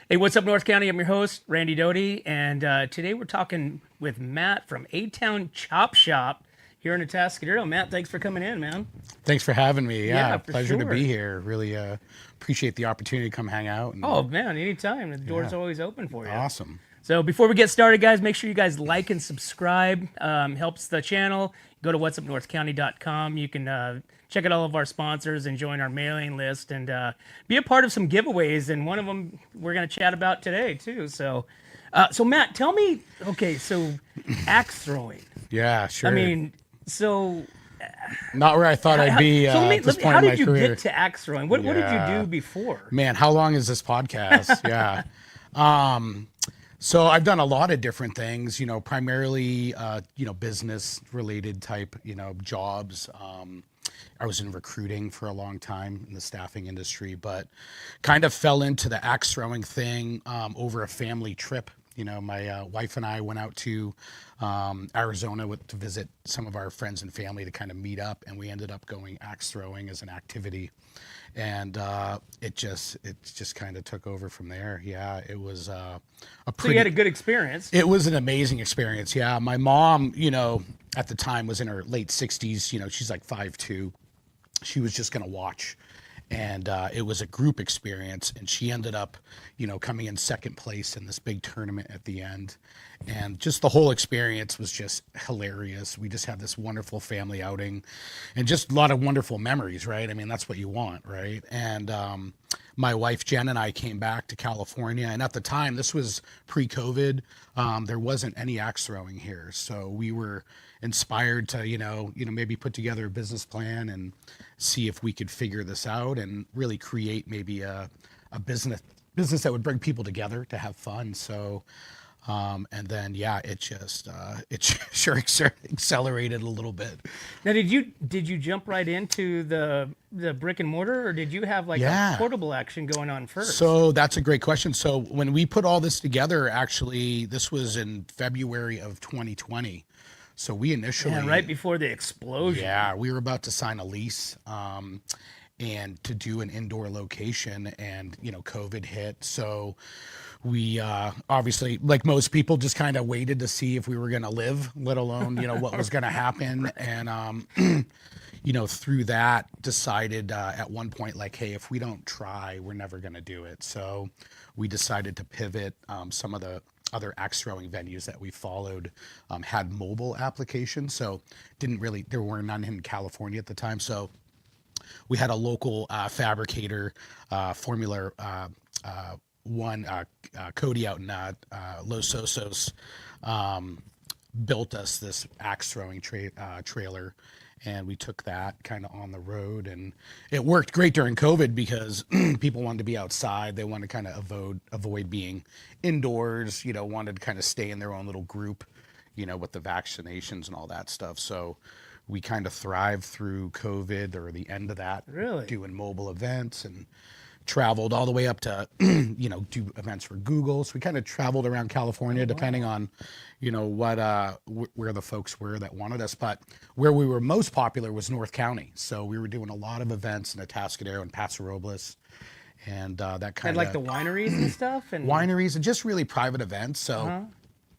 Hey, what's up, North County? I'm your host, Randy Doty, and today we're talking with Matt from A-Town Chop Shop here in Atascadero. Matt, thanks for coming in, man. Thanks for having me. Yeah, Yeah, for pleasure to be sure. here. Really appreciate the opportunity to come hang out. Oh, And man, anytime. The door's yeah, always open for you. awesome. So before we get started, guys, make sure you guys like and subscribe. Helps the channel. Go to whatsupnorthcounty.com. You can check out all of our sponsors and join our mailing list and be a part of some giveaways. And one of them we're going to chat about today, too. So Matt, tell me, okay, so axe throwing. Yeah, I sure. mean, so Not where I thought I'd be let at this me, point how in my did you career. get to axe throwing? What did you Yeah, do before? man, how long is this podcast? Yeah. So I've done a lot of different things, primarily, business related type, jobs. I was in recruiting for a long time in the staffing industry, but kind of fell into the axe throwing thing over a family trip. My wife and I went out to Arizona to visit some of our friends and family to kind of meet up, and we ended up going axe throwing as an activity, and it just kind of took over from there. Yeah, it was a So you had pretty a good experience. it was an amazing experience. Yeah, my mom, at the time was in her late 60s. She's like 5'2". She was just going to watch. And it was a group experience. And she ended up, coming in second place in this big tournament at the end. And just the whole experience was just hilarious. We just had this wonderful family outing and just a lot of wonderful memories, right? I mean, that's what you want, right? And my wife Jen and I came back to California, and at the time, this was pre-COVID. There wasn't any axe throwing here, so we were inspired to maybe put together a business plan and see if we could figure this out and really create maybe a business that would bring people together to have fun. So and then yeah, it sure accelerated a little bit. Now, did you jump right into the brick and mortar, or did you have like a Yeah. portable action going on first? So that's a great question. So when we put all this together, actually, this was in February of 2020. So we Yeah, initially, right before the explosion. yeah, we were about to sign a lease and to do an indoor location, and COVID hit. So we obviously, like most people, just kind of waited to see if we were going to live, let alone what was going to happen. And through that, decided at one point, like, hey, if we don't try, we're never going to do it. So we decided to pivot. Some of the other axe throwing venues that we followed had mobile applications, so didn't really there were none in California at the time. So we had a local fabricator, Formula One, Cody out in Los Osos, built us this axe throwing trailer, and we took that kind of on the road, and it worked great during COVID because people wanted to be outside. They wanted to kind of avoid being indoors. Wanted to kind of stay in their own little group. With the vaccinations and all that stuff. So we kind of thrived through COVID or the end of that, Really? doing mobile events, and traveled all the way up to do events for Google. So we kind of traveled around Oh, California depending wow. on what where the folks were that wanted us. But where we were most popular was North County. So we were doing a lot of events in Atascadero and Paso Robles, and that And kind like of the wineries and stuff, and wineries and just really private events. So uh-huh.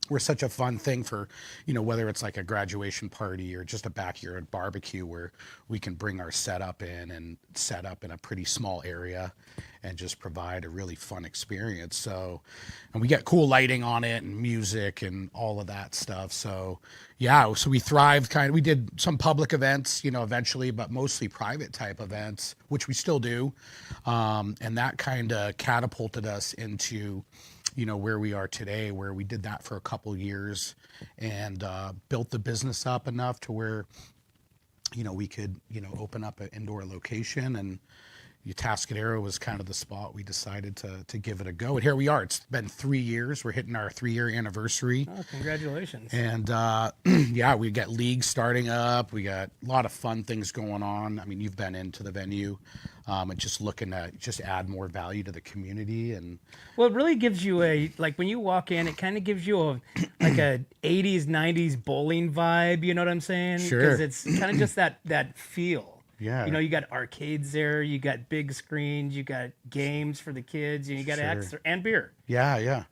we're such a fun thing for, whether it's like a graduation party or just a backyard barbecue where we can bring our setup in and set up in a pretty small area and just provide a really fun experience. So, and we get cool lighting on it and music and all of that stuff. So, yeah, so we thrived we did some public events, eventually, but mostly private type events, which we still do. And that kind of catapulted us into where we are today, where we did that for a couple years and built the business up enough to where, we could, open up an indoor location. And Atascadero was kind of the spot we decided to give it a go. And here we are. It's been 3 years. We're hitting our 3-year anniversary. Oh, congratulations. And yeah, we got leagues starting up. We got a lot of fun things going on. I mean, you've been into the venue and just looking to just add more value to the community. And Well, it really gives you like when you walk in, it kind of gives you a 80s, 90s bowling vibe, you know what I'm saying? Because sure. it's kind of just that feel. Yeah. You know, you got arcades there, you got big screens, you got games for the kids, and you got Sure. extra and beer. Yeah, yeah.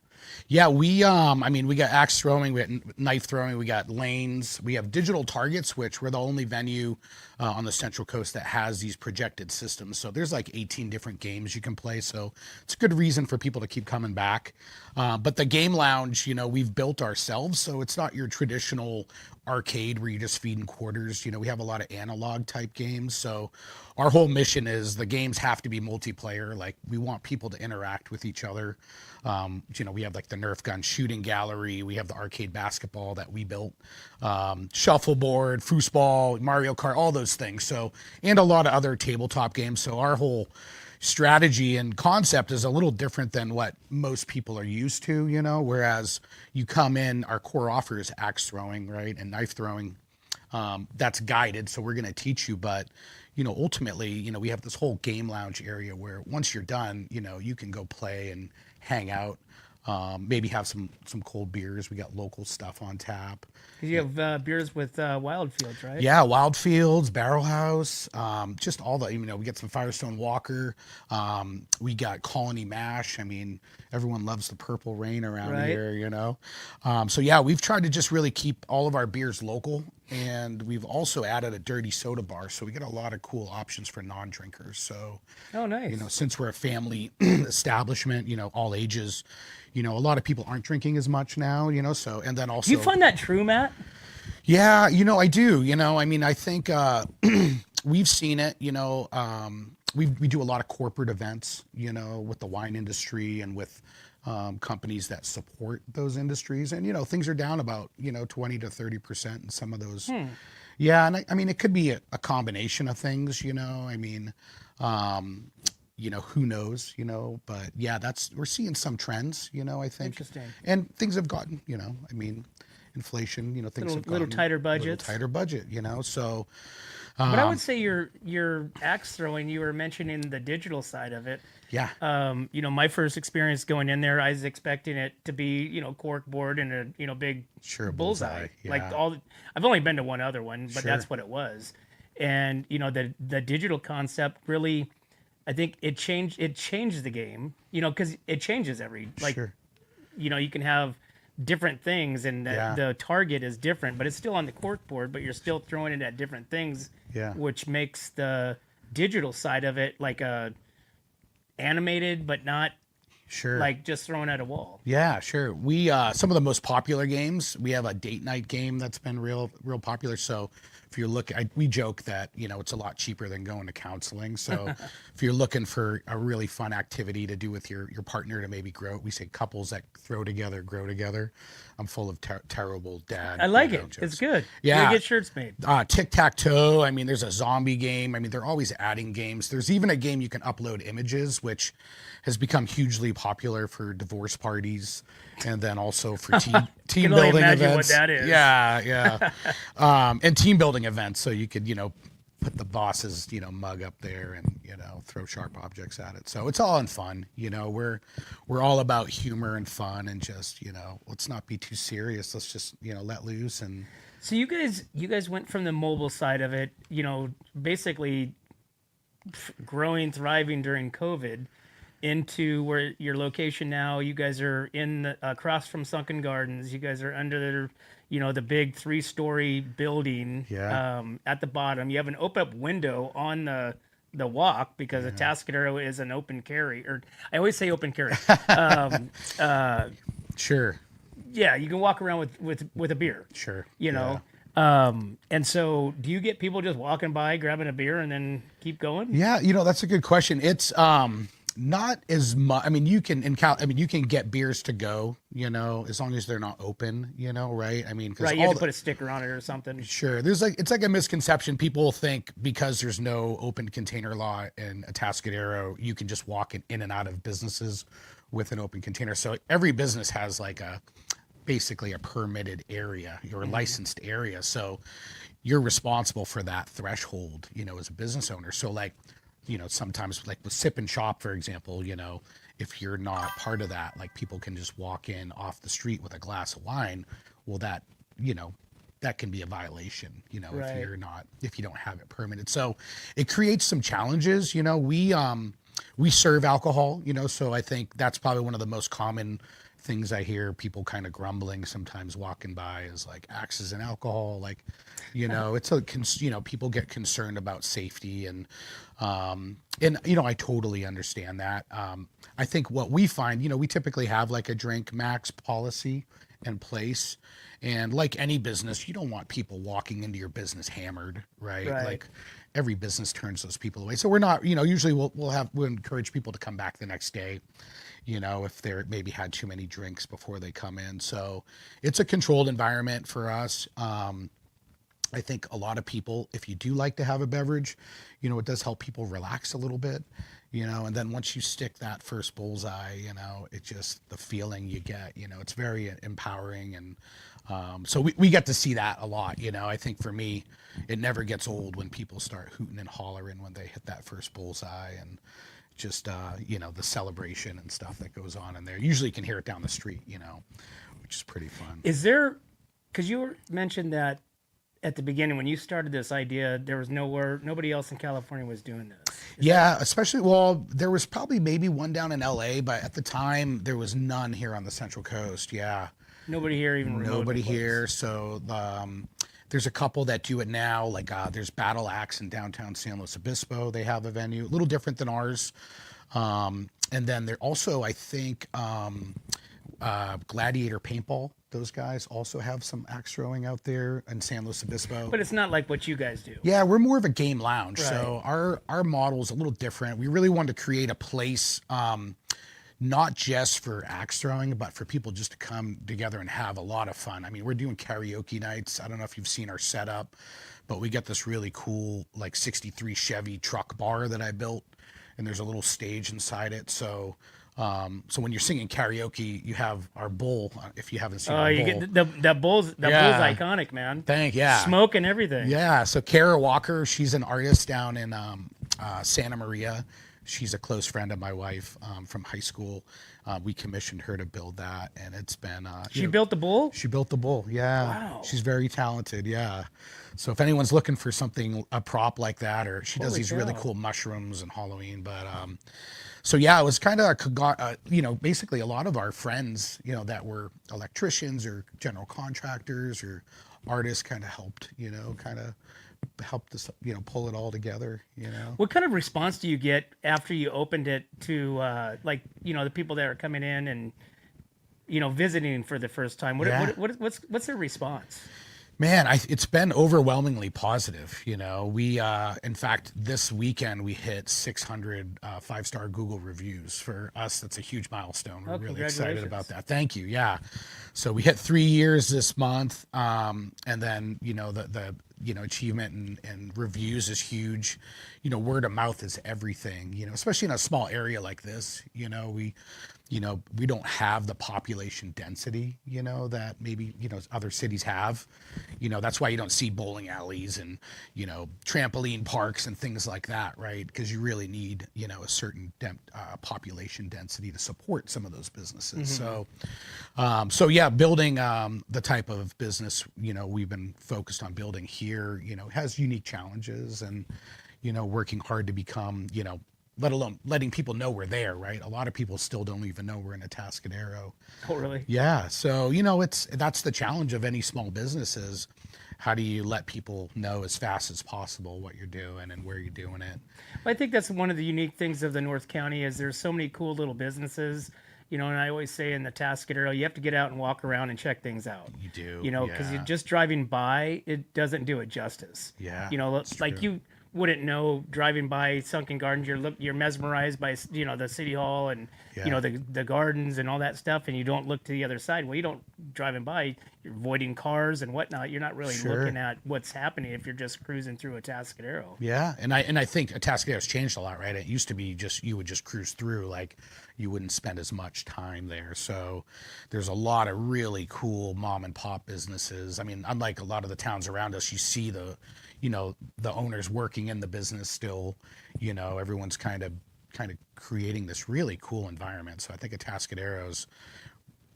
Yeah, I mean, we got axe throwing, we got knife throwing, we got lanes, we have digital targets, which we're the only venue on the Central Coast that has these projected systems. So there's like 18 different games you can play. So it's a good reason for people to keep coming back. But the game lounge, you know, we've built ourselves. So it's not your traditional arcade where you just feed in quarters. You know, we have a lot of analog type games. So our whole mission is the games have to be multiplayer. Like we want people to interact with each other. You know, we have like the Nerf gun shooting gallery. We have the arcade basketball that we built, shuffleboard, foosball, Mario Kart, all those things. So, and a lot of other tabletop games. So our whole strategy and concept is a little different than what most people are used to, you know, whereas you come in, our core offer is axe throwing, right? And knife throwing. That's guided. So we're going to teach you, but you know, ultimately, you know, we have this whole game lounge area where once you're done, you know, you can go play and hang out, maybe have some cold beers. We got local stuff on tap. 'Cause you have beers with Wild Fields, right? Yeah, Wild Fields, Barrel House, just all the, you know, we get some Firestone Walker. We got Colony Mash. I mean, everyone loves the Purple Rain around Right. here, you know. So yeah, we've tried to just really keep all of our beers local, and we've also added a dirty soda bar, so we get a lot of cool options for non-drinkers. So, Oh, nice. you know, since we're a family establishment, you know, all ages, you know, a lot of people aren't drinking as much now, you know. So, and then also, Do you find that true, Matt? yeah, you know, I do. You know, I mean, I think we've seen it. You know, we do a lot of corporate events. You know, with the wine industry and with companies that support those industries, and you know, things are down about 20 to 30% in some of those. Yeah, and I mean, it could be a combination of things. You know, I mean, you know, who knows? You know, but yeah, we're seeing some trends. You know, I think, Interesting. and things have gotten. You know, I mean, inflation. You know, things have Little gotten tighter a little budgets. tighter budget. You know, so But I would say your axe throwing, you were mentioning the digital side of it. yeah, You know, my first experience going in there, I was expecting it to be, you know, cork board and a, you know, big Sure, bullseye. bullseye, Like yeah. I've only been to one other one, but Sure. that's what it was. And, you know, the digital concept really, I think it changed the game, you know, because it changes Sure. you know, you can have different things and Yeah. the target is different, but it's still on the cork board, but you're still throwing it at different things, Yeah. which makes the digital side of it like a animated, but not Sure. like just thrown at a wall. Yeah, sure. We some of the most popular games. We have a date night game that's been real popular. So if you're looking, we joke that it's a lot cheaper than going to counseling. So if you're looking for a really fun activity to do with your partner to maybe grow, we say couples that throw together grow together. I'm full of terrible dad. I like it. jokes. It's good. Yeah. We get shirts made. Tic-tac-toe. I mean, there's a zombie game. I mean, they're always adding games. There's even a game you can upload images, which has become hugely popular for divorce parties and then also for team Can only building imagine events. what that is. Yeah, yeah. And team building events. So you could, put the boss's, mug up there and, throw sharp objects at it. So it's all in fun. We're all about humor and fun and just, let's not be too serious. Let's just, let loose and So you guys went from the mobile side of it, basically growing, thriving during COVID, into where your location now. You guys are across from Sunken Gardens. You guys are under the big 3-story building. Yeah. At the bottom, you have an open up window on the walk because Atascadero is an open carry, or I always say open carry. Sure. Yeah, you can walk around with a beer. Sure. You know. And so do you get people just walking by, grabbing a beer and then keep going? Yeah, that's a good question. It's not as much. I mean, you can you can get beers to go, as long as they're not open, right? I mean, because Right, you have to put a sticker on it or something. sure, it's like a misconception. People think because there's no open container law in Atascadero, you can just walk in and out of businesses with an open container. So every business has like basically a permitted area, your licensed area. So you're responsible for that threshold, as a business owner. So like, sometimes like with Sip and Shop, for example, if you're not part of that, like people can just walk in off the street with a glass of wine. Well, that, that can be a violation, Right. if you don't have it permitted. So it creates some challenges. We serve alcohol, so I think that's probably one of the most common things I hear people kind of grumbling sometimes walking by is like axes and alcohol. Like, people get concerned about safety and I totally understand that. I think what we find, we typically have like a drink max policy in place. And like any business, you don't want people walking into your business hammered, right? Right. Like every business turns those people away. So we're not, usually we'll encourage people to come back the next day, if they're maybe had too many drinks before they come in. So it's a controlled environment for us. I think a lot of people, if you do like to have a beverage, it does help people relax a little bit, and then once you stick that first bullseye, it just, the feeling you get, it's very empowering. And so we get to see that a lot, I think for me, it never gets old when people start hooting and hollering when they hit that first bullseye and just, the celebration and stuff that goes on in there. Usually you can hear it down the street, which is pretty fun. Is there, because mentioned that at the beginning when you started this idea, there was nobody else in California was doing this. Yeah, especially, well, there was probably maybe one down in LA, but at the time there was none here on the Central Coast. Yeah. Nobody here even Nobody remotely close. here. So there's a couple that do it now. Like there's Battle Axe in downtown San Luis Obispo. They have a venue, a little different than ours. And then there also, I think, Gladiator Paintball. Those guys also have some axe throwing out there in San Luis Obispo. But it's not like what you guys do. Yeah, we're more of a game lounge. Right. So our model is a little different. We really wanted to create a place, not just for axe throwing, but for people just to come together and have a lot of fun. I mean, we're doing karaoke nights. I don't know if you've seen our setup, but we got this really cool, like 63 Chevy truck bar that I built, and there's a little stage inside it. So when you're singing karaoke, you have our bull. If you haven't seen our you bull. get that bull's iconic, man. Yeah. Smoke and everything. Yeah. So Kara Walker, she's an artist down in Santa Maria. She's a close friend of my wife from high school. We commissioned her to build that, and it's been. She built the bull? She built the bull. Yeah. Wow. She's very talented. Yeah. So if anyone's looking for something, a prop like that, or she does Holy these really cow. cool mushrooms and Halloween, but so yeah, it was kind of basically a lot of our friends, that were electricians or general contractors or artists kind of helped us, pull it all together, What kind of response do you get after you opened it to the people that are coming in and visiting for the first time? Yeah. What's their response? Man, it's been overwhelmingly positive. We, in fact, this weekend we hit 600 5-star Google reviews. For us, that's a huge milestone. We're really excited about that. Thank you. Yeah. So we hit 3 years this month. And then, the achievement and reviews is huge. Word of mouth is everything, especially in a small area like this. We don't have the population density, that maybe, other cities have. That's why you don't see bowling alleys and, trampoline parks and things like that, right? Because you really need, a certain population density to support some of those businesses. Mm-hmm. So yeah, building the type of business, we've been focused on building here, has unique challenges and, working hard to become, let alone letting people know we're there, right? A lot of people still don't even know we're in Atascadero. Oh, really? Yeah. So, that's the challenge of any small business is how do you let people know as fast as possible what you're doing and where you're doing it? I think that's one of the unique things of the North County is there's so many cool little businesses, and I always say in the Atascadero, you have to get out and walk around and check things out. You do. Because yeah. just driving by, it doesn't do it justice. Yeah. Like you wouldn't know driving by Sunken Gardens, you're mesmerized by the city hall and the gardens and all that stuff, and you don't look to the other side. Well, you don't driving by, you're avoiding cars and whatnot. You're not really looking at what's happening if you're just cruising through Atascadero. Yeah, and I think Atascadero's changed a lot, right? It used to be just you would just cruise through, like you wouldn't spend as much time there. So there's a lot of really cool mom and pop businesses. I mean, unlike a lot of the towns around us, you see the owners working in the business still. Everyone's kind of creating this really cool environment. So I think Atascadero's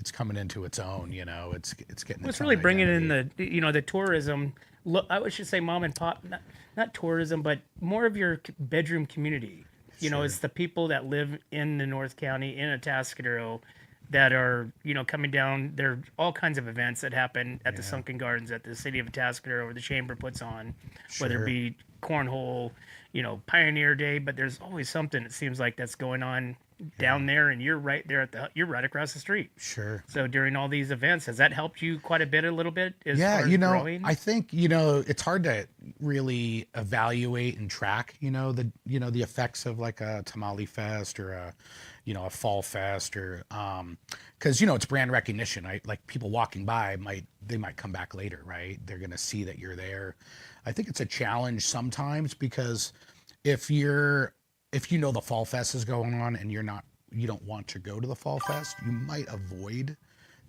it's coming into its own. It's getting It's its really own bringing in identity. the tourism. Look, I should say mom and pop, not tourism, but more of your bedroom community. It's Sure. the people that live in the North County in Atascadero that are coming down. There are all kinds of events that happen at the Yeah. Sunken Gardens at the city of Atascadero, or the chamber puts on, whether it Sure. be cornhole, Pioneer Day. But there's always something, it seems like, that's going on Yeah. down there, and you're right there you're right across the street. Sure. So during all these events, has that helped you quite a bit, a little bit, as Yeah, far as growing? I think, it's hard to really evaluate and track, the effects of like a tamale fest or a fall fest or because it's brand recognition, right? Like people walking by they might come back later, right? They're going to see that you're there. I think it's a challenge sometimes because if you're if the fall fest is going on and you don't want to go to the fall fest, you might avoid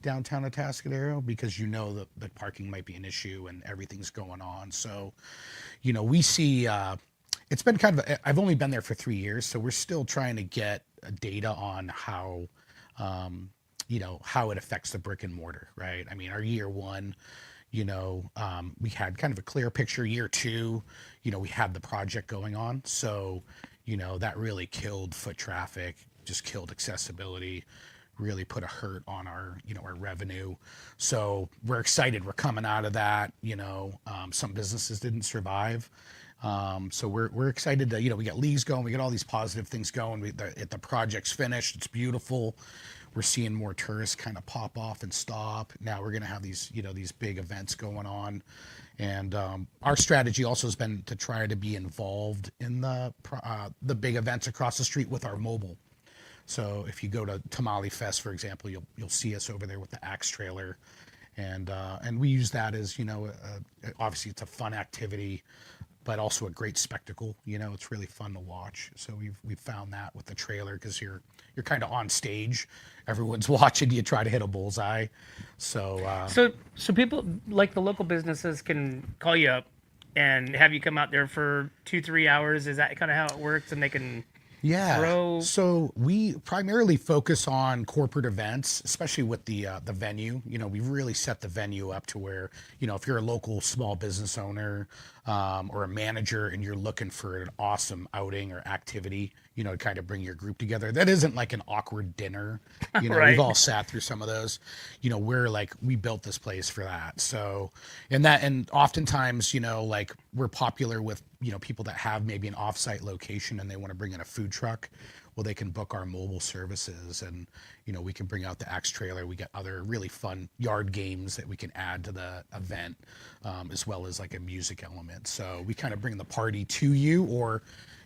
downtown Atascadero because that the parking might be an issue and everything's going on. So, we see it's been kind of I've only been there for 3 years, so we're still trying to get data on how it affects the brick and mortar, right? I mean, our year one, we had kind of a clear picture. Year two, we had the project going on, so that really killed foot traffic, just killed accessibility, really put a hurt on our revenue. So we're excited. We're coming out of that. Some businesses didn't survive. So we're excited to, we got leagues going. We got all these positive things going. The project's finished. It's beautiful. We're seeing more tourists kind of pop off and stop. Now we're going to have these big events going on. And our strategy also has been to try to be involved in the big events across the street with our mobile. So if you go to Tamale Fest, for example, you'll see us over there with the axe trailer, and we use that as obviously it's a fun activity, but also a great spectacle. It's really fun to watch. So we've found that with the trailer because you're kind of on stage, everyone's watching you try to hit a bullseye. So So people like the local businesses can call you up and have you come out there for 2-3 hours. Is that kind of how it works? And they can yeah. throw. So we primarily focus on corporate events, especially with the venue. We've really set the venue up to where, if you're a local small business owner or a manager and you're looking for an awesome outing or activity, to kind of bring your group together. That isn't like an awkward dinner. Right. We've all sat through some of those. We built this place for that. So, and oftentimes, like we're popular with, people that have maybe an offsite location and they want to bring in a food truck. Well, they can book our mobile services and, we can bring out the axe trailer. We got other really fun yard games that we can add to the event, as well as like a music element. So we kind of bring the party to you, or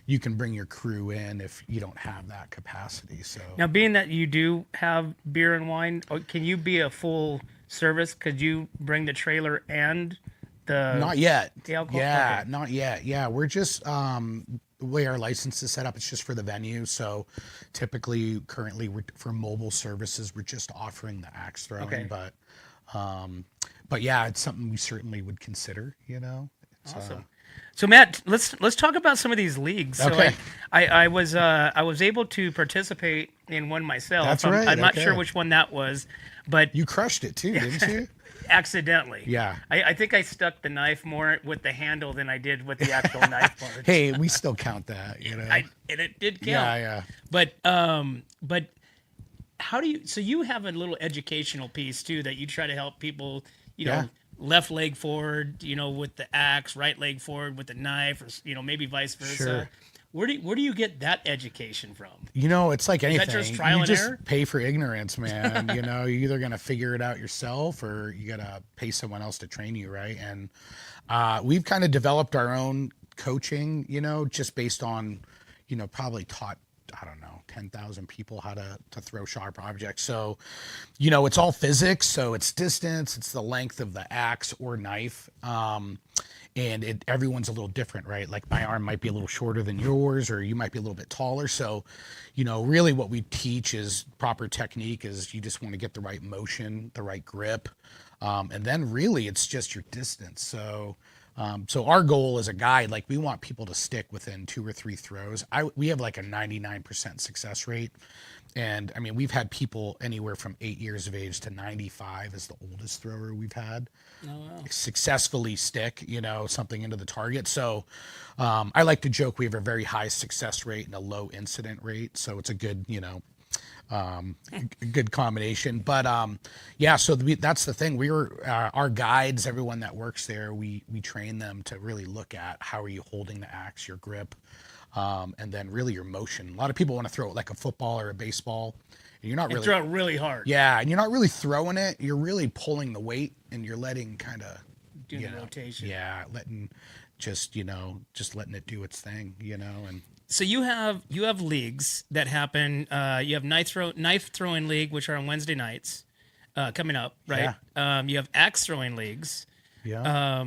you can bring your crew in if you don't have that capacity. So Now, being that you do have beer and wine, can you be a full service? Could you bring the trailer and not yet. the alcohol? Yeah, Okay. not yet. Yeah, we're just the way our license is set up. It's just for the venue. So typically, currently, for mobile services, we're just offering the axe throwing. Okay. But yeah, it's something we certainly would consider. It's, Awesome. So Matt, let's talk about some of these leagues. So Okay. I was able to participate in one myself. That's right, I'm not okay. sure which one that was, but You crushed it too, didn't you? accidentally. Yeah. I think I stuck the knife more with the handle than I did with the actual knife part. Hey, we still count that. And it did count. Yeah. But how do you? So you have a little educational piece too that you try to help people. Yeah. Left leg forward, with the axe, right leg forward with the knife, or maybe vice versa. Sure. Where do you get that education from? It's like anything. just trial you and just error? pay for ignorance, man. You're either gonna figure it out yourself or you gotta pay someone else to train you, right? And we've kind of developed our own coaching, just based on, probably taught, I don't know, 10,000 people how to throw sharp objects. So, it's all physics. So it's distance, it's the length of the axe or knife. And everyone's a little different, right? Like my arm might be a little shorter than yours, or you might be a little bit taller. So, really what we teach is proper technique is you just want to get the right motion, the right grip. And then really it's just your distance. So So our goal as a guide, like we want people to stick within 2 or 3 throws. We have like a 99% success rate. And I mean, we've had people anywhere from 8 years of age to 95 is the oldest thrower we've had Oh wow. successfully stick, something into the target. So I like to joke we have a very high success rate and a low incident rate. So it's a good, a good combination. But yeah, so that's the thing. We were our guides, everyone that works there, we train them to really look at how are you holding the axe, your grip, and then really your motion. A lot of people want to throw it like a football or a baseball. And you're not And really throw it really hard. yeah, and you're not really throwing it. You're really pulling the weight, and you're letting kind of Doing the rotation. yeah, letting just letting it do its thing, and So you have leagues that happen. You have knife throwing league, which are on Wednesday nights, coming up, right? You have axe throwing leagues, yeah.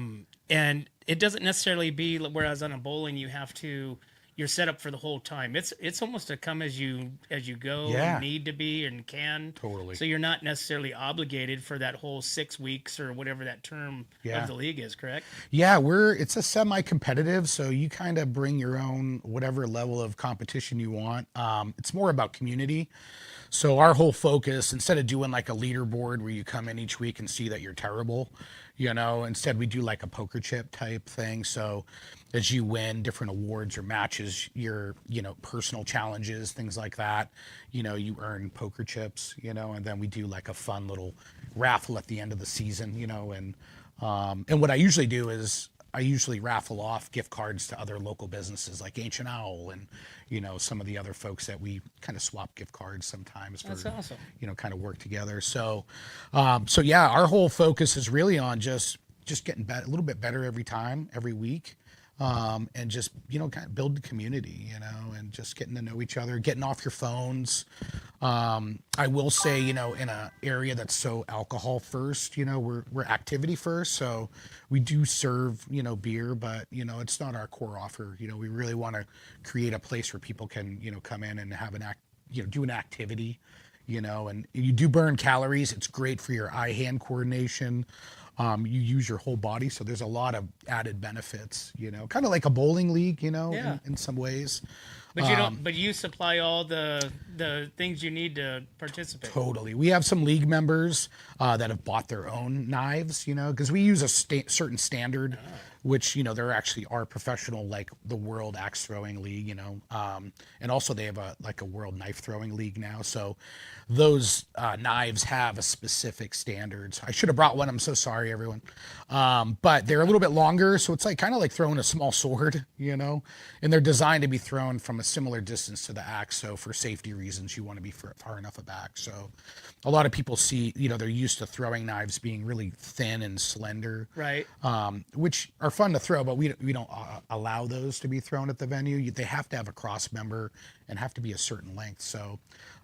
and it doesn't necessarily be whereas on a bowling you're set up for the whole time. It's almost a come as you go Yeah. and need to be and can. Totally. So you're not necessarily obligated for that whole 6 weeks or whatever that term Yeah. of the league is, correct? Yeah, it's a semi-competitive, so you kind of bring your own whatever level of competition you want. It's more about community. So our whole focus, instead of doing like a leaderboard where you come in each week and see that you're terrible, instead we do like a poker chip type thing. So as you win different awards or matches, your, personal challenges, things like that, you earn poker chips, and then we do like a fun little raffle at the end of the season, and what I usually do is I usually raffle off gift cards to other local businesses like Ancient Owl and, some of the other folks that we kind of swap gift cards sometimes for, That's awesome. kind of work together. So, so yeah, our whole focus is really on just getting better, a little bit better every time, every week. And just, kind of build the community, and just getting to know each other, getting off your phones. I will say, in a area that's so alcohol first, we're activity first. So we do serve, beer, but, it's not our core offer. We really want to create a place where people can, come in and have do an activity, and you do burn calories. It's great for your eye-hand coordination. You use your whole body, so there's a lot of added benefits, kind of like a bowling league, Yeah. in some ways. But you don't. But you supply all the things you need to participate. Totally. We have some league members that have bought their own knives, because we use a certain standard, which, there actually are professional, like the World Axe Throwing League, and also they have a World Knife Throwing League now. So those knives have a specific standards. I should have brought one. I'm so sorry, everyone. But they're a little bit longer, so it's like kind of like throwing a small sword, and they're designed to be thrown from a similar distance to the axe. So for safety reasons, you want to be far enough back. So a lot of people see, they're used to throwing knives being really thin and slender, Right. which are fun to throw, but we don't allow those to be thrown at the venue. They have to have a cross member and have to be a certain length. So,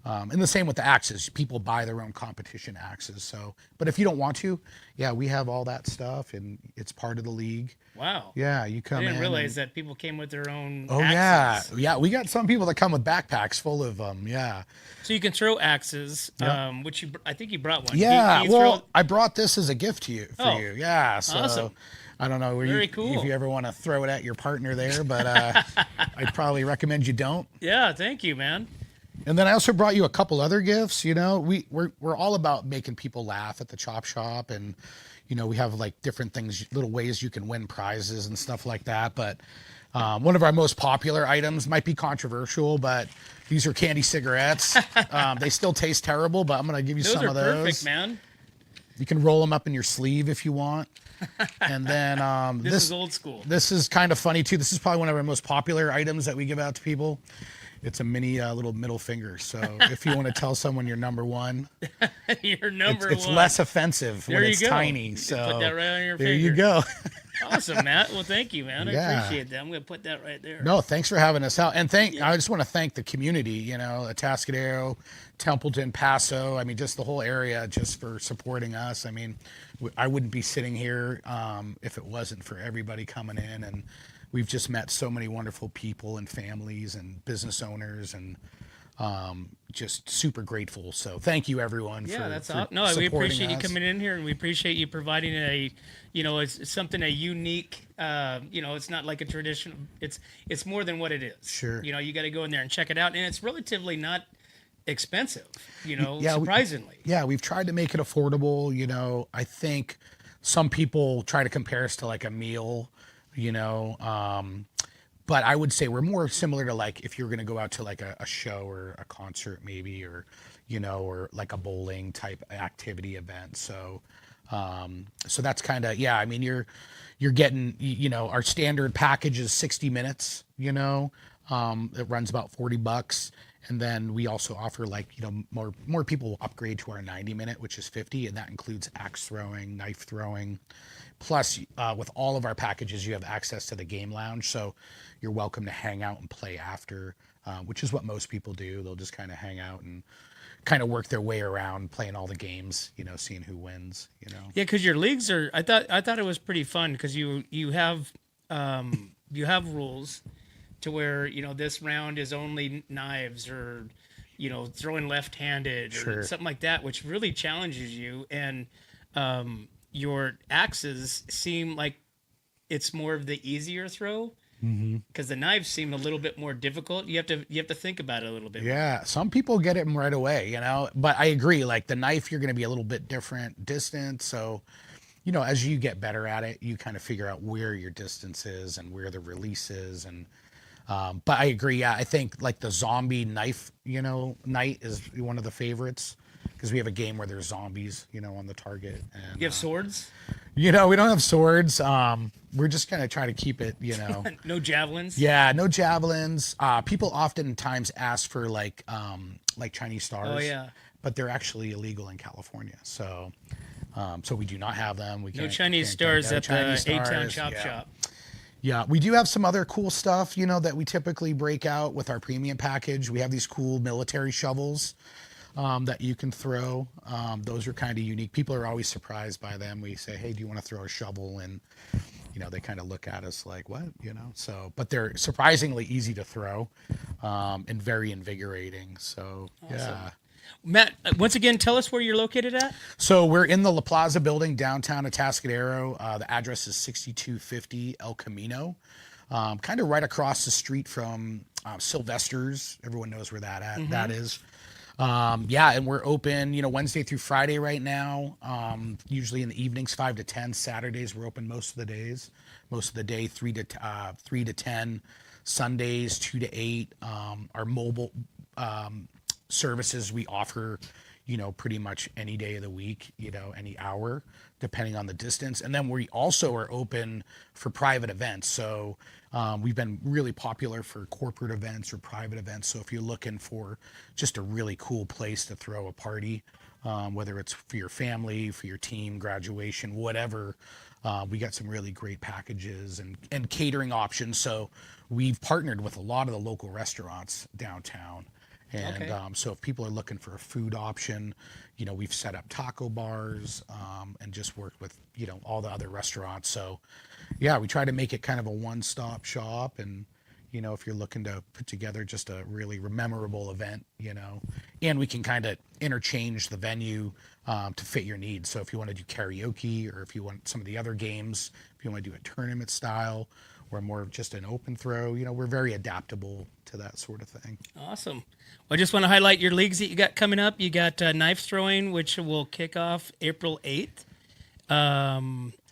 and the same with the axes. People buy their own competition axes. So, but if you don't want to, yeah, we have all that stuff, and it's part of the league. Wow. Yeah, you I come in. didn't realize that people came with their own. Oh axes. yeah. We got some people that come with backpacks full of them. Yeah. So you can throw axes, which I think you brought one. Yeah. Do you Well, throw- I brought this as a gift to you Oh, you. Yeah. So awesome. I don't know Very cool. if you ever want to throw it at your partner there, but I'd probably recommend you don't. Yeah. Thank you, man. And then I also brought you a couple other gifts. We're all about making people laugh at the chop shop, and we have like different things, little ways you can win prizes and stuff like that. But one of our most popular items might be controversial, but these are candy cigarettes. They still taste terrible, but I'm gonna give you Those some are of those. perfect, man. You can roll them up in your sleeve if you want. And then This is old school. This is kind of funny too. This is probably one of our most popular items that we give out to people. It's a mini little middle finger. So if you want to tell someone you're number one, You're number it's one. less offensive There when you it's go. tiny. You So put that right on your there finger. you go. Awesome, Matt. Well, thank you, man. I Yeah. appreciate that. I'm gonna put that right there. No, thanks for having us out. And I just want to thank the community, Atascadero, Templeton, Paso. I mean, just the whole area just for supporting us. I mean, I wouldn't be sitting here if it wasn't for everybody coming in. And we've just met so many wonderful people and families and business owners. And just super grateful. So thank you everyone Yeah, that's for awesome. No, we supporting appreciate you us. coming in here, and we appreciate you providing it's something a unique. It's not like a traditional. It's more than what it is. Sure. You got to go in there and check it out, and it's relatively not expensive. Yeah, Surprisingly. we've tried to make it affordable. I think some people try to compare us to like a meal, you know, but I would say we're more similar to like if you're going to go out to like a show or a concert maybe, or or like a bowling type activity event. So that's kind of, yeah, I mean, you're getting, our standard package is 60 minutes, it runs about $40. And then we also offer like, more people will upgrade to our 90-minute, which is 50, and that includes axe throwing, knife throwing. Plus, with all of our packages, you have access to the game lounge, so you're welcome to hang out and play after, which is what most people do. They'll just kind of hang out and kind of work their way around playing all the games, seeing who wins. Yeah, because your leagues are. I thought it was pretty fun because you have rules to where this round is only knives or throwing left-handed or Sure. something like that, which really challenges you. And your axes seem like it's more of the easier throw because the knives seem a little bit more difficult. You have to think about it a little bit. Yeah, some people get it right away, but I agree, like the knife, you're going to be a little bit different distance. So, as you get better at it, you kind of figure out where your distance is and where the release is. But I agree. Yeah, I think like the zombie knife, night is one of the favorites because we have a game where there's zombies, on the target. And You have swords, we don't have swords. We're just gonna try to keep it, no javelins. Yeah, no javelins. People oftentimes ask for like Chinese stars. Oh yeah. But they're actually illegal in California. So we do not have them. We No can't, Chinese can't stars no at Chinese the Eight Town stars. Chop Yeah. Shop. Yeah, we do have some other cool stuff, that we typically break out with our premium package. We have these cool military shovels that you can throw. Those are kind of unique. People are always surprised by them. We say, hey, do you want to throw a shovel? And, they kind of look at us like, what? So, but they're surprisingly easy to throw and very invigorating. So, yeah. Matt, once again, tell us where you're located at. So we're in the La Plaza building, downtown Atascadero. The address is 6250 El Camino, kind of right across the street from Sylvester's. Everyone knows where that is. Yeah, and we're open, Wednesday through Friday right now. Usually in the evenings, 5 to 10. Saturdays we're open most of the days. Most of the day, 3 to 10. Sundays, 2 to 8. Our mobile services we offer, pretty much any day of the week, any hour, depending on the distance. And then we also are open for private events. So we've been really popular for corporate events or private events. So if you're looking for just a really cool place to throw a party, whether it's for your family, for your team, graduation, whatever, we got some really great packages and catering options. So we've partnered with a lot of the local restaurants downtown. And Okay. so if people are looking for a food option, we've set up taco bars and just worked with, all the other restaurants. So, yeah, we try to make it kind of a one-stop shop. And, if you're looking to put together just a really memorable event, and we can kind of interchange the venue to fit your needs. So if you want to do karaoke or if you want some of the other games, if you want to do a tournament style or more of just an open throw, we're very adaptable to that sort of thing. Awesome. Well, I just want to highlight your leagues that you got coming up. You got knife throwing, which will kick off April 8th.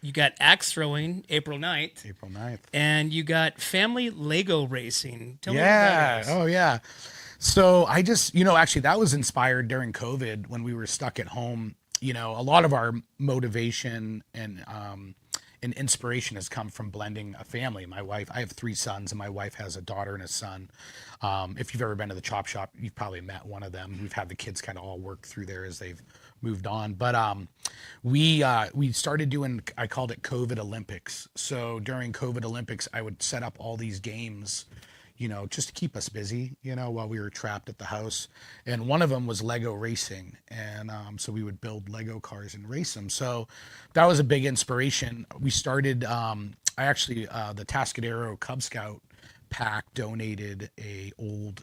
You got axe throwing April 9th. April 9th. And you got family Lego racing. Tell me what Yeah. that is. Oh, yeah. So I just, actually, that was inspired during COVID when we were stuck at home. A lot of our motivation and inspiration has come from blending a family. My wife, I have 3 sons, and my wife has a daughter and a son. If you've ever been to the chop shop, you've probably met one of them. We've had the kids kind of all work through there as they've moved on. But we started doing, I called it COVID Olympics. So during COVID Olympics, I would set up all these games, just to keep us busy, while we were trapped at the house. And one of them was Lego racing. And so we would build Lego cars and race them. So that was a big inspiration. We started, the Atascadero Cub Scout PAC donated a old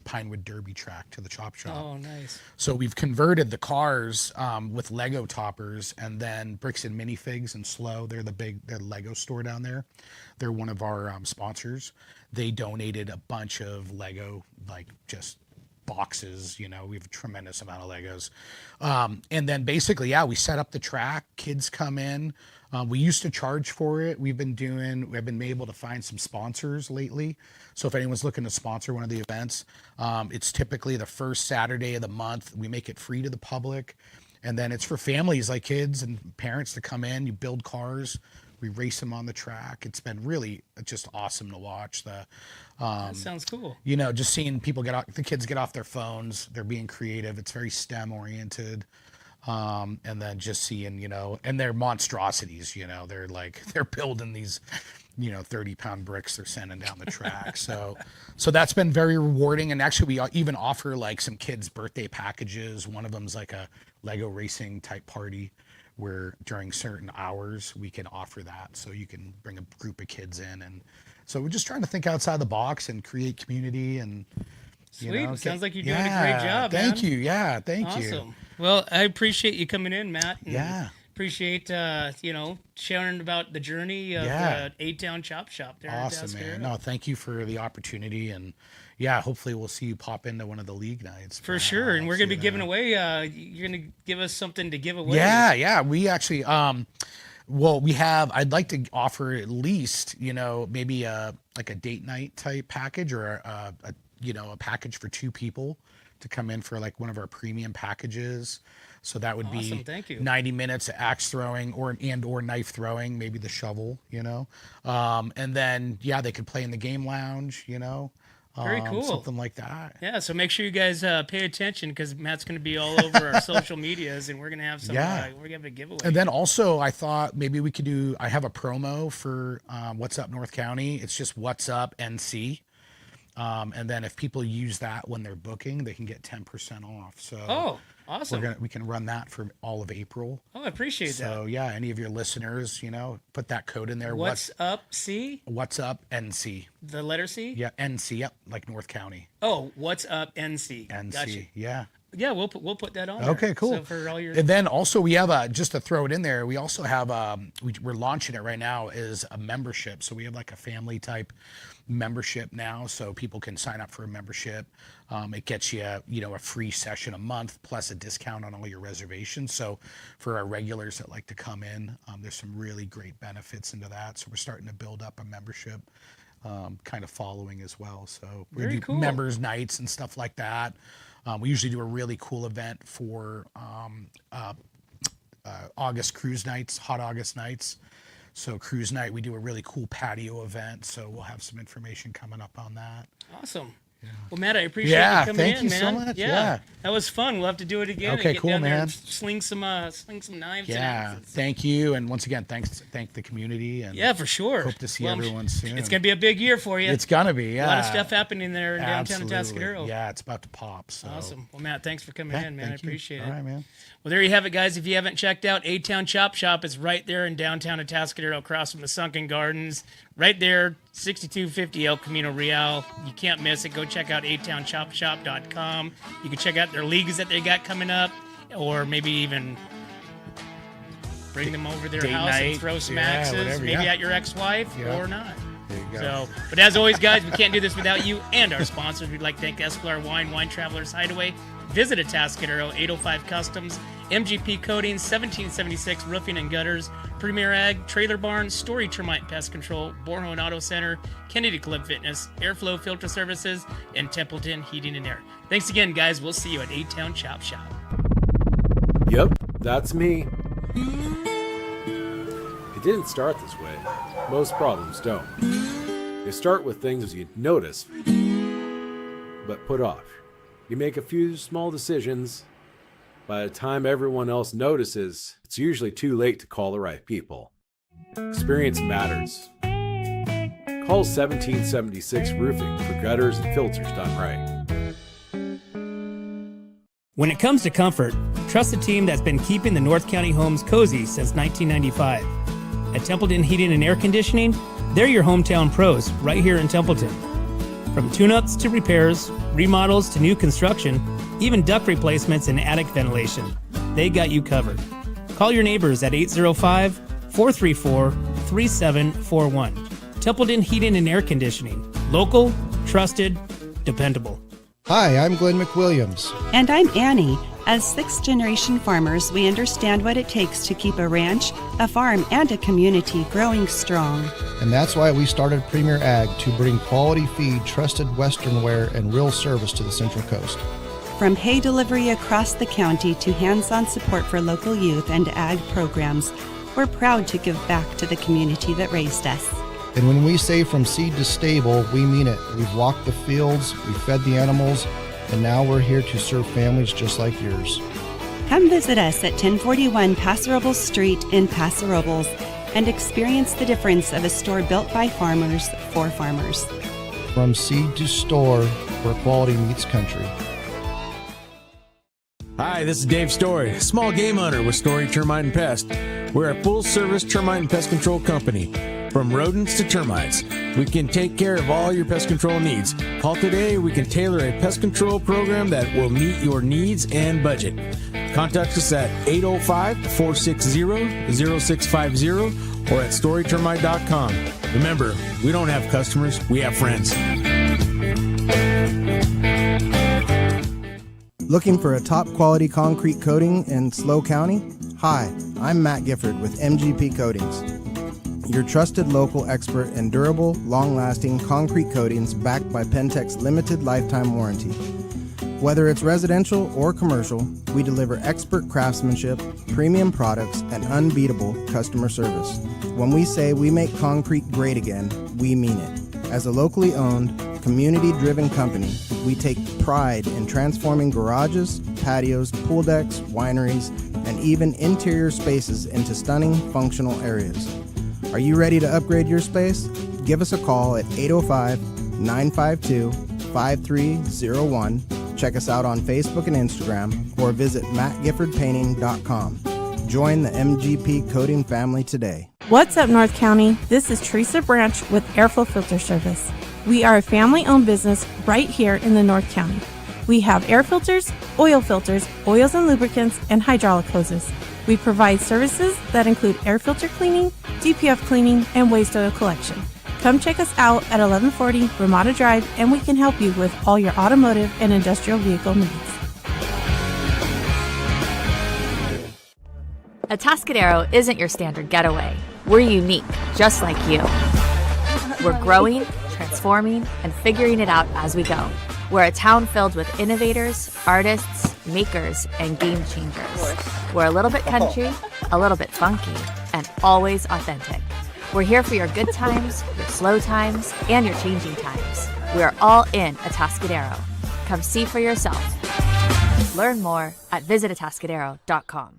Pinewood Derby track to the chop shop. Oh, nice. So we've converted the cars with Lego toppers, and then Bricks and Minifigs and Slow. They're the Lego store down there. They're one of our sponsors. They donated a bunch of Lego, like just boxes. We have a tremendous amount of Legos. And then basically, we set up the track. Kids come in. We used to charge for it. We've been able to find some sponsors lately. So if anyone's looking to sponsor one of the events, it's typically the first Saturday of the month. We make it free to the public. And then it's for families like kids and parents to come in. You build cars. We race them on the track. It's been really just awesome to watch. That sounds cool. Just seeing people the kids get off their phones. They're being creative. It's very STEM oriented. And then just seeing, and they're monstrosities, they're building these, 30-pound bricks they're sending down the track. So that's been very rewarding. And actually we even offer like some kids' birthday packages. One of them's like a Lego racing type party where during certain hours we can offer that. So you can bring a group of kids in. And so we're just trying to think outside the box and create community and, Sweet. Sounds like you're doing a great job, man. Thank you. Yeah, thank you. Awesome. Well, I appreciate you coming in, Matt. And appreciate sharing about the journey of A-Town Chop Shop there. Awesome, man. No, thank you for the opportunity, and hopefully we'll see you pop into one of the league nights. For sure, and we're gonna be giving away. You're gonna give us something to give away. Yeah. We actually, we have. I'd like to offer at least, maybe like a date night type package or a package for 2 people to come in for like one of our premium packages. So that would be 90 minutes of axe throwing or knife throwing, maybe the shovel, and then they could play in the game lounge, Very cool. Something like that. Yeah, so make sure you guys pay attention because Matt's going to be all over our social medias, and we're going to have some. We're going to have a giveaway. And then also, I thought maybe we could do. I have a promo for What's Up North County. It's just What's Up NC. And then if people use that when they're booking, they can get 10% off. So awesome. We can run that for all of April. Oh, I appreciate that. So any of your listeners, put that code in there. What's Up C? What's Up NC. The letter C? Yeah, NC. Yep, like North County. Oh, What's Up NC. NC. Gotcha. Yeah. Yeah, we'll put that on. Okay, there. cool. So for all your... And then also we have just to throw it in there, we also have we're launching it right now is a membership. So we have like a family type membership now, so people can sign up for a membership. It gets you a free session a month plus a discount on all your reservations. So for our regulars that like to come in, there's some really great benefits into that. So we're starting to build up a membership kind of following as well. So we do cool. members nights and stuff like that. We usually do a really cool event for August cruise nights, hot August nights. So cruise night, we do a really cool patio event. So we'll have some information coming up on that. Awesome. Yeah. Well, Matt, I appreciate you coming thank in, you man. so much. Yeah, that was fun. We'll have to do it again. Okay, and get cool, down there man. and sling some knives. Yeah, thank you, and once again, thank the community, and for sure. Hope to see everyone soon. It's gonna be a big year for you. It's gonna be, a lot of stuff happening there in downtown Atascadero. Yeah, it's about to pop. So. Awesome. Well, Matt, thanks for coming in, man. I appreciate it. All right, man. Well, there you have it, guys. If you haven't checked out A-Town Chop Shop, it's right there in downtown Atascadero, across from the Sunken Gardens. Right there, 6250 El Camino Real. You can't miss it. Go check out atownchopshop.com. You can check out their leagues that they got coming up, or maybe even bring them over their house and throw some axes, maybe at your ex-wife or not. There you go. So, but as always, guys, we can't do this without you and our sponsors. We'd like to thank Esclar Wine Travelers Hideaway. Visit Atascadero, 805 Customs, MGP Coatings, 1776 Roofing and Gutters, Premier Ag, Trailer Barn, Story Termite Pest Control, Borehole Auto Center, Kennedy Club Fitness, Airflow Filter Services, and Templeton Heating and Air. Thanks again, guys. We'll see you at A-Town Chop Shop. Yep, that's me. It didn't start this way. Most problems don't. They start with things you notice, but put off. You make a few small decisions. By the time everyone else notices, it's usually too late to call the right people. Experience matters. Call 1776 Roofing for gutters and filters done right. When it comes to comfort, trust the team that's been keeping the North County homes cozy since 1995. At Templeton Heating and Air Conditioning, They're your hometown pros right here in Templeton. From tune-ups to repairs, remodels to new construction, even duct replacements and attic ventilation, they got you covered. Call your neighbors at 805-434-3741. Templeton Heating and Air Conditioning. Local, trusted, dependable. Hi, I'm Glenn McWilliams. And I'm Annie. As sixth-generation farmers, we understand what it takes to keep a ranch, a farm, and a community growing strong. And that's why we started Premier Ag to bring quality feed, trusted Western wear, and real service to the Central Coast. From hay delivery across the county to hands-on support for local youth and ag programs, we're proud to give back to the community that raised us. And when we say from seed to stable, we mean it. We've walked the fields, we've fed the animals, and now we're here to serve families just like yours. Come visit us at 1041 Paso Robles Street in Paso Robles and experience the difference of a store built by farmers for farmers. From seed to store, where quality meets country. Hi, this is Dave Story, small game hunter with Story Termite and Pest. We're a full-service termite and pest control company. From rodents to termites, we can take care of all your pest control needs. Call today, we can tailor a pest control program that will meet your needs and budget. Contact us at 805-460-0650 or at storytermite.com. Remember, we don't have customers, we have friends. Looking for a top quality concrete coating in SLO County? Hi, I'm Matt Gifford with MGP Coatings, your trusted local expert in durable, long-lasting concrete coatings backed by Pentec's limited lifetime warranty. Whether it's residential or commercial, we deliver expert craftsmanship, premium products, and unbeatable customer service. When we say we make concrete great again, we mean it. As a locally owned, community-driven company, we take pride in transforming garages, patios, pool decks, wineries, and even interior spaces into stunning, functional areas. Are you ready to upgrade your space? Give us a call at 805-952-5301. Check us out on Facebook and Instagram, or visit mattgiffordpainting.com. Join the MGP Coating family today. What's up, North County? This is Teresa Branch with Airflow Filter Service. We are a family-owned business right here in the North County. We have air filters, oils and lubricants, and hydraulic hoses. We provide services that include air filter cleaning, DPF cleaning, and waste oil collection. Come check us out at 1140 Ramada Drive, and we can help you with all your automotive and industrial vehicle needs. Atascadero isn't your standard getaway. We're unique, just like you. We're growing, transforming, and figuring it out as we go. We're a town filled with innovators, artists, makers, and game changers. We're a little bit country, a little bit funky, and always authentic. We're here for your good times, your slow times, and your changing times. We are all in Atascadero. Come see for yourself. Learn more at visitatascadero.com.